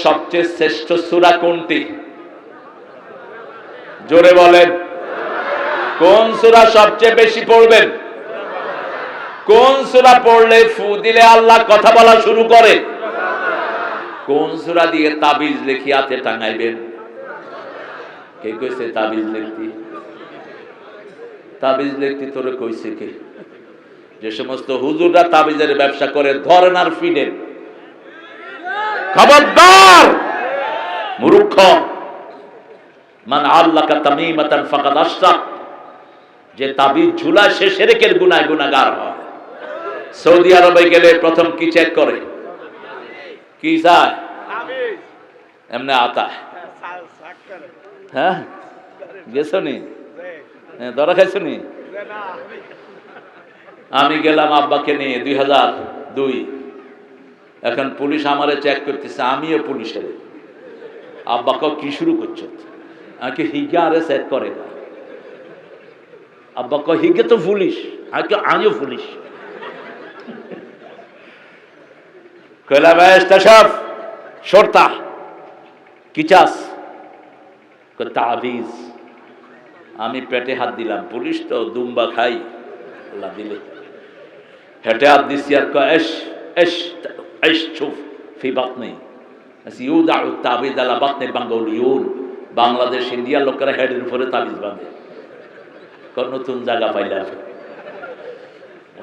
সবচেয়ে শ্রেষ্ঠ সূরা কোনটি? জোরে বলেন। কোন সূরা সবচেয়ে বেশি পড়বেন? কোন সূরা পড়লে ফু দিলে আল্লাহ কথা বলা শুরু করে? কোন সূরা দিয়ে তাবিজ লিখি হাতে টাঙাইবেন? কে কইছে তাবিজ লিখতি? তাবিজ লিখতি তোরে কইছে কে? যে সমস্ত হুজুররা তাবিজের ব্যবসা করে ধরেন আর ফিডেন। খবরদার মূর্খ। মান আল্লাকা তামিমাতান ফাকাদ আশরাক, যে তাবিজ ঝুলায় সে শিরকের গুনাহগার হয়। সৌদি আরবে গেলে প্রথম কি চেক করে? কি চায়? এমনি আতা। হ্যাঁ গেছো নি? ধরা খাইছো নি? আমি গেলাম আব্বাকে নিয়ে 2002। এখন পুলিশ আমারে চেক করতেছে, আমিও পুলিশের। আব্বাকে কি শুরু করছো? আমাকে হিগে আরে চেক করে না। আব্বাকে হিগে তো পুলিশ, আমিও পুলিশ। কইলা বেস্তাশাফ শর্তা কি চাস? তাবিজ। আমি পেটে হাত দিলাম, পুলিশ তো দুম্বা খাই, আল্লাহ দিলে হেঁটে হাত দিচ্ছি আর এস এস এস ছুফ ফি বাতনি ইউদাউ তাবিজ আলা বাতনি বাঙ্গালিউন। বাংলাদেশ ইন্ডিয়ার লোকেরা হেডের উপরে তাবিজ বাঁধে। নতুন জায়গা পাইলাম।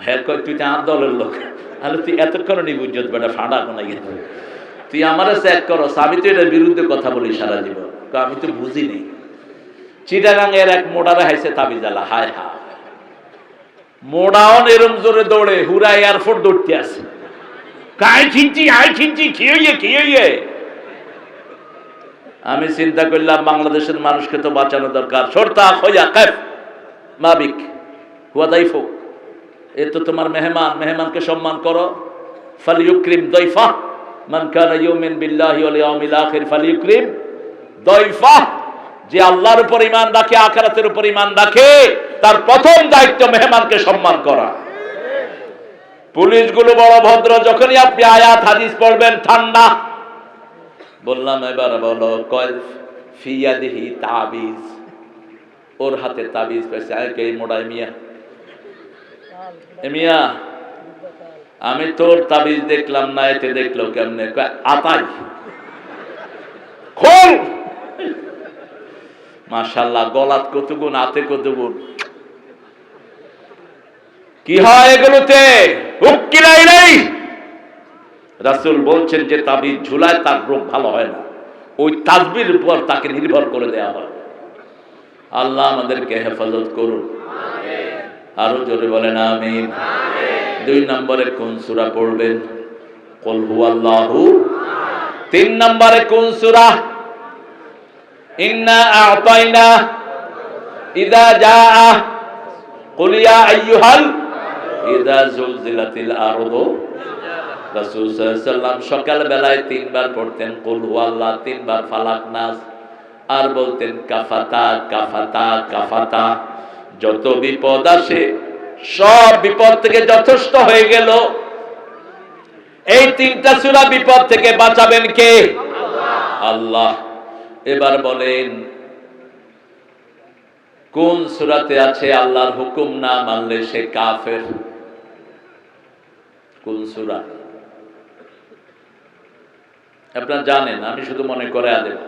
হ্যাঁ কয় তুই তো আমার দলের লোক। তাহলে তুই এতক্ষণ নি বুঝত বেটা ফাঁড়া কোনা গেছে। তুই আমারে চেক করো, আমি তো এটার বিরুদ্ধে কথা বলি সারা জীবন। আমি তো বুঝিনি। চিটাগাং এর এক মোড়ারে হাইছে তাবিজ আলা। হায় হা, মোড়াও এরম জোরে দৌড়ে, হুরা এয়ারপোর্ট দৌড়তে আছে। খেয়ে আমি চিন্তা করলাম বাংলাদেশের মানুষকে তো বাঁচানো দরকার। সরতা হইয়া কাফ মাবিক হুয়া দাইফু, এ তো তোমার মেহমান, মেহমানকে সম্মান করো। ফালিউকরিম দাইফা মান কানা ইউমিন বিল্লাহি ওয়াল ইয়াউমিল আখির ফালিউকরিম দাইফা। যে আল্লাহর উপর ঈমান রাখে, আখিরাতের উপর ঈমান রাখে, তার প্রথম দায়িত্ব মেহমানকে সম্মান করা। পুলিশগুলো বড় ভদ্র। যখনই আপনি আয়াত হাদিস পড়বেন ঠান্ডা। বললাম এবার বলো। কয় ফিয়াদিহি তাবিজ, ওর হাতে তাবিজ পেয়েছে। আগে মোড়াই মিয়া, মিয়া আমি তোর তাবিজ দেখলাম না, এতে দেখলো কেমনে? আতাই খোল। মাশাআল্লাহ, গলাত কত গুণ, হাতে কত গুণ। কি হয় এগুলোতে? উকিলাই নাই। রাসূল বলছেন যে তাবিজ ঝুলায় তার রোগ ভালো হয় না, ওই তাসবির উপর তাকে নির্ভর করে দেওয়া হয়। আল্লাহ আমাদেরকে হেফাজত করুন, আমিন। আরো জোরে বলেন আমিন। 2 নম্বরে কোন সূরা পড়বেন? কুল হুয়াল্লাহু। 3 নম্বরে কোন সূরা? ইন্না আ'তাইনা ইযা জাআ কুল ইয়া আইয়ুহাল ইযা জুলজিলাতিল আরদু। রাসূল সাল্লাল্লাহু আলাইহি ওয়াসাল্লাম সকাল বেলায় 3 বার পড়তেন কুল হুয়াল্লাহ, 3 বার ফালাক নাস, আর বলতেন কাফাতা কাফাতা কাফাতা। যত বিপদ আসে সব বিপদ থেকে যথেষ্ট হয়ে গেল। এই 3টা সূরা বিপদ থেকে বাঁচাবেন কে? আল্লাহ। আল্লাহ। এবার বলেন কোন সূরাতে আছে আল্লাহর হুকুম না মানলে সে কাফের? কোন সূরা? আপনারা জানেন, আমি শুধু মনে করে দেব।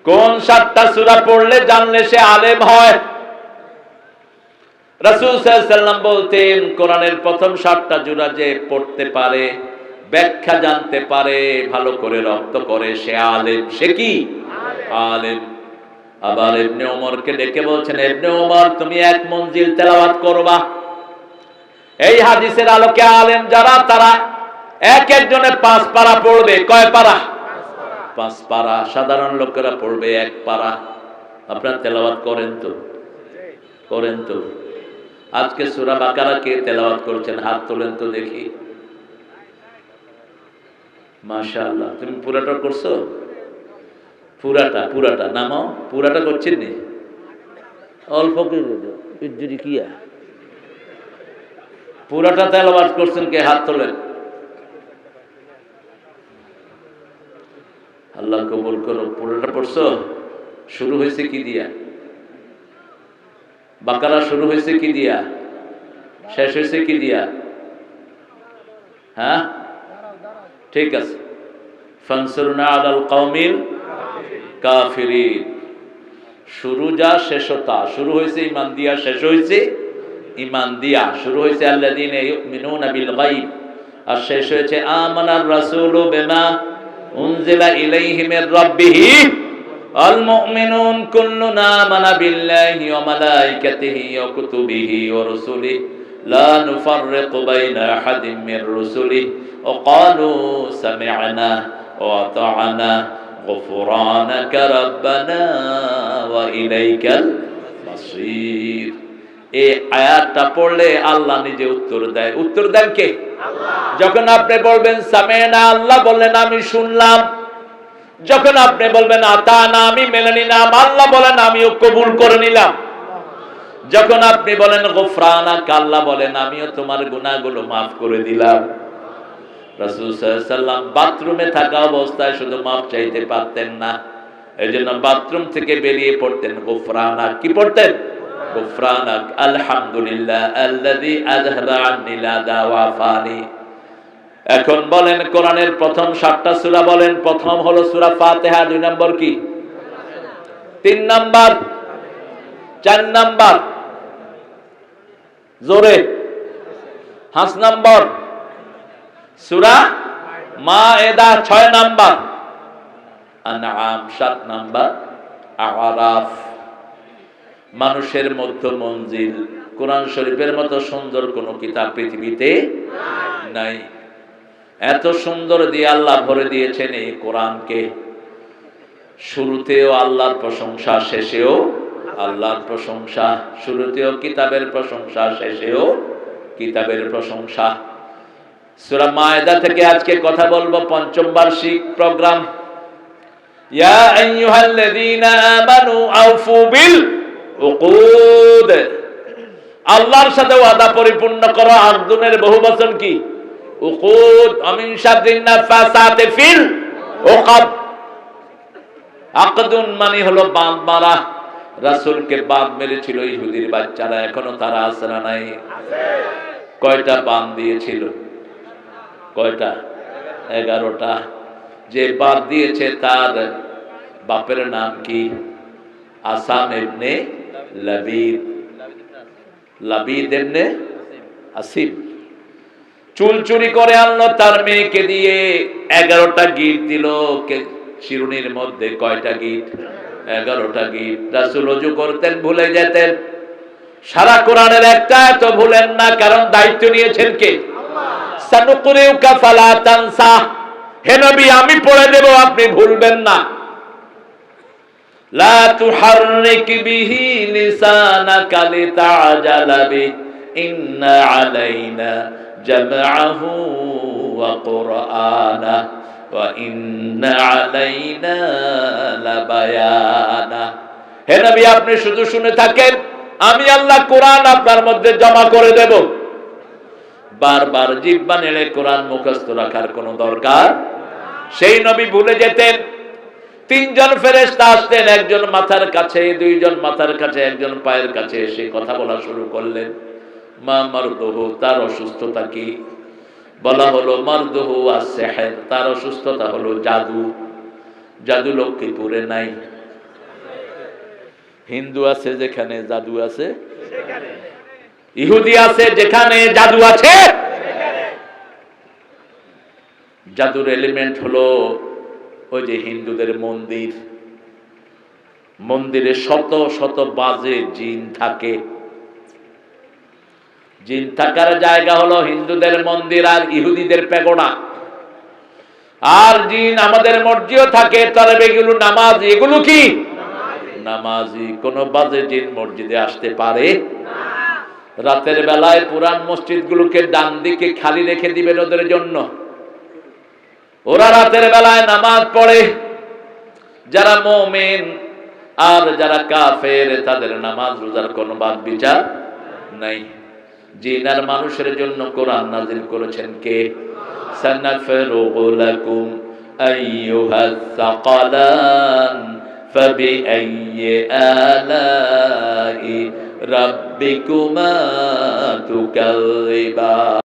কোন 7টা সূরা পড়লে জানলে সে আলেম হয়? রাসূল সাল্লাল্লাহু আলাইহি ওয়াসাল্লাম বলতেন কোরআনের প্রথম 7টা সূরা যে পড়তে পারে, ব্যাখ্যা জানতে পারে, ভালো করে রপ্ত করে, সে আলেম। সে কি? আলেম। আবার ইবনে ওমরকে ডেকে বলছেন, ইবনে ওমর তুমি 1 মঞ্জিল তেলাওয়াত করবা। এই হাদিসের আলোকে আলেম যারা, তারা এক একজনে 5 পারা পড়বে। কয় পারা? 5 পারা। সাধারণ লোকেরা পড়বে 1 পারা। আপনারা তেলাওয়াত করেন তো? করেন তো? আজকে সূরা বাকারা কে তেলাওয়াত করছেন? হাত তোলেন তো দেখি। মাশাআল্লাহ। তুমি পুরাটা করছো? পুরাটা নামাও। পুরাটা করছেন নি? অল্প করে কিয়া পুরাটা তেলাওয়াত করছেন কে? হাত তোলেন। আল্লাহ কবুল করো। পুরোটা পড়ছো? শুরু হয়েছে কি দিয়া? বাকারা শুরু হয়েছে কি দিয়া? শেষ হয়েছে কি দিয়া? হ্যাঁ, ঠিক আছে। ফানসুরনা আলাল কওমিল কাফিরিন। শুরু যা শেষ তা। শুরু হয়েছে ঈমান দিয়া, শেষ হয়েছে ঈমান দিয়া। শুরু হয়েছে আল্লাযীনা ইউমিনুনা বিল গায়ব, আর শেষ হয়েছে আমানার রাসূলু বিমা উনজিলা ইলাইহি মির রাব্বিহি আল মুমিনুন কুল্লুন আমানা বিল্লাহি ওয়া মালাইকাতিহি ওয়া কুতুবিহি ওয়া রুসুলিহি লা নুফাররিকু বাইনা আহাদিম মির রুসুলিহি ওয়া ক্বালু সামি'না ওয়া আতা'না গুফরানাকা রাব্বানা ওয়া ইলাইকাল মাসির। এই আয়াতটা পড়লে আল্লাহ নিজে উত্তর দেয়। উত্তর দেন কে? আল্লাহ। যখন আপনি বলবেন সামি'না, আল্লাহ বলেন আমি শুনলাম। যখন আপনি বলবেন আতা'না, আমি মেনে নিলাম, আল্লাহ বলেন আমিও কবুল করে নিলাম। যখন আপনি বলেন গুফরানাকা, আল্লাহ বলেন আমিও তোমার গুনাহগুলো মাফ করে দিলাম। রাসূল সাল্লাল্লাহু আলাইহি ওয়াসাল্লাম বাথরুমে থাকা অবস্থায় শুধু মাফ চাইতে পারতেন না, এজন্য বাথরুম থেকে বেরিয়ে পড়তেন গুফরানাক। কি পড়তেন? গুফরানাক আলহামদুলিল্লাহ আল্লাযী আযহাবা আন্নিল আযা ওয়া আফানি। এখন বলেন কোরআনের প্রথম 7টা সূরা বলেন। প্রথম হলো সূরা ফাতিহা, 2 নম্বর কি? 3 নাম্বার, 4 নাম্বার, জোরে 5 নাম্বার সূরা মায়েদা, 6 নাম্বার আনআম, 7 নাম্বার আরাফ। মানুষের মধ্য মঞ্জিল। কোরআন শরীফের মতো সুন্দর কোন কিতাব পৃথিবীতে নাই। এত সুন্দর দিয়ে আল্লাহ ভরে দিয়েছেন এই কোরআনকে। শুরুতেও আল্লাহর প্রশংসা, শেষেও আল্লাহর প্রশংসা। শুরুতেও কিতাবের প্রশংসা, শেষেও কিতাবের প্রশংসা। সূরা মায়েদা থেকে আজকে কথা বলবো, 5ম বার্ষিক প্রোগ্রাম। ইয়া আইয়ুহাল্লাযীনা আমানু আউফু বিল উকুদ। আল্লাহর সাথে ওয়াদা পরিপূর্ণ করো। আরদুনের বহুবচন কি? উকুদ। আমিন শাররিন নাফাসাতি ফিল উকদ। আকদুন মানে হলো বাঁধ মারা। রাসূলকে বাঁধ মেরেছিল ইহুদির বাচ্চারা, এখনো তারা আছে না নাই? কয়টা বাঁধ দিয়েছিল? কয়টা? 11টা। যে বাদ দিয়েছে তার বাপের নাম কি? আসাম ইবনে লাবিদ। লাবিদ ইবনে আসিম। চুল চুরি করে আনলো তার মেয়েকে দিয়ে, 11টা গিট দিল শিরুনির মধ্যে। কয়টা গিট? 11টা গিট। রাসূল ওযু করতেন, ভুলে যেতেন। সারা কোরআনের একটা এত ভুলেন না, কারণ দায়িত্ব নিয়েছেন কে? সানুকুরিউকা ফালা তানসা। হে নবী আমি পড়ে দেব, আপনি ভুলবেন না। লা তুহাররিক বিহি লিসানাকা লিতাআজালা বি ইন্না আলাইনা জামআহু ওয়া কুরআনা ওয়া ইন্না আলাইনা লাবায়ানা। হে নবী আপনি শুধু শুনে থাকেন, আমি আল্লাহ কোরআন আপনার মধ্যে জমা করে দেব। বারবার জিহ্বা নেড়ে কোরআন মুখস্থ রাখার কোনো দরকার। সেই নবী ভুলে যেতেন। 3 জন ফেরেশতা আসতেন, একজন মাথার কাছে, 2 জন মাথার কাছে, একজন পায়ের কাছে এসে কথা বলা শুরু করলেন। মা মারদুহু, তার অসুস্থতা কি? বলা হলো মারদুহু আস-সিহর, তার অসুস্থতা হলো জাদু। জাদু লক্ষ্মীপুরে নাই। হিন্দু আছে যেখানে জাদু আছে সেখানে, ইহুদি আছে যেখানে জাদু আছে। জাদুর এলিমেন্ট হলো ওই যে হিন্দুদের মন্দির। মন্দিরে শত শত বাজে জিন থাকে। জিন থাকার জায়গা হলো হিন্দুদের মন্দির আর ইহুদিদের প্যাগোডা। আর জিন আমাদের মসজিদেও থাকে, তবে এগুলো নামাজি। এগুলো কি? নামাজি। কোন বাজে জিন মসজিদে আসতে পারে না। রাতের বেলায় পুরান মসজিদগুলোকে ডান দিকে খালি রেখে দিবেন ওদের জন্য। ওরা রাতের বেলায় নামাজ পড়ে। যারা মুমিন আর যারা কাফের তাদের নামাজ রোজার কোনো বাদ বিচার নাই। জিন আর মানুষের জন্য কোরআন নাযিল করেছেন কে? সানাফরুগু লাকুম আইয়ুহাস সাকালান ফাবিআইয়ি আলাই রাব্বিকুমা তুকাযযিবান।